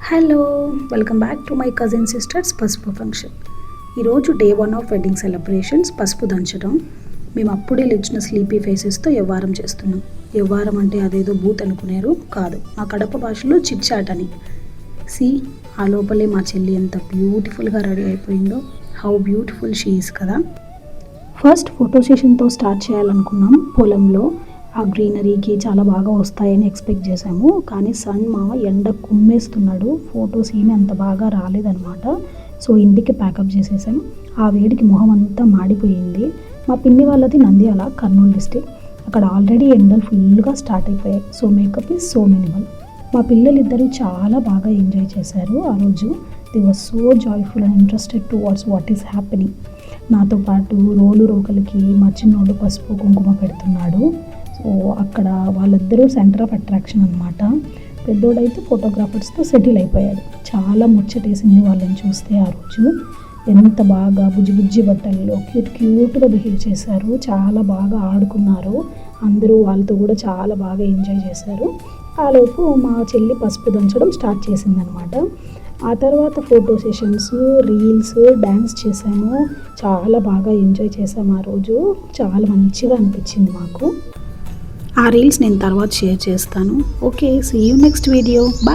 Hello, welcome back to my cousin sisters పసుపు function. ఈరోజు day 1 of wedding celebrations, పసుపు దంచడం. మేము అప్పుడే లేచిన స్లీపీ ఫేసెస్తో యవ్వారం చేస్తున్నాం. యవ్వారం అంటే అదేదో బూత్ అనుకునేరు కాదు, మా కడప భాషలో చిట్ చాట్ అని. ఆ లోపలే మా చెల్లి ఎంత బ్యూటిఫుల్గా రెడీ అయిపోయిందో. హౌ బ్యూటిఫుల్ షీ ఈస్ కదా. ఫస్ట్ ఫోటో సెషన్తో స్టార్ట్ చేయాలనుకున్నాం. పొలంలో ఆ గ్రీనరీకి చాలా బాగా వస్తాయని ఎక్స్పెక్ట్ చేశాము. కానీ సన్ మామ ఎండ కుమ్మేస్తున్నాడు. ఫొటోస్ ఏమీ అంత బాగా రాలేదనమాట. సో ఇంటికి ప్యాకప్ చేసేసాం. ఆ వేడికి మొహం అంతా మాడిపోయింది. మా పిన్ని వాళ్ళది నంద్యాల, కర్నూలు డిస్టిక్. అక్కడ ఆల్రెడీ ఎండలు ఫుల్గా స్టార్ట్ అయిపోయాయి. So makeup is so minimal. మా పిల్లలిద్దరూ చాలా బాగా ఎంజాయ్ చేశారు ఆ రోజు. They were so joyful and interested towards what is happening. నాతో పాటు రోకలికి మా చిన్నోడు పసుపు కుంకుమ పెడుతున్నాడు. సో అక్కడ వాళ్ళిద్దరూ సెంటర్ ఆఫ్ అట్రాక్షన్ అనమాట. పెద్దోడైతే ఫోటోగ్రాఫర్స్తో సెటిల్ అయిపోయాడు. చాలా ముచ్చటేసింది వాళ్ళని చూస్తే ఆ రోజు. ఎంత బాగా బుజ్జి బట్టల్లో క్యూట్గా బిహేవ్ చేశారు. చాలా బాగా ఆడుకున్నారు. అందరూ వాళ్ళతో కూడా చాలా బాగా ఎంజాయ్ చేశారు. ఆలోపు మా చెల్లి పసుపు దంచడం స్టార్ట్ చేసిందనమాట. ఆ తర్వాత ఫోటో సెషన్స్, రీల్స్, డ్యాన్స్ చేసాము. చాలా బాగా ఎంజాయ్ చేసాము ఆ రోజు. చాలా మంచిగా అనిపించింది మాకు. ఆ రీల్స్ నేను తర్వాత షేర్ చేస్తాను. Okay, see you next video. Bye.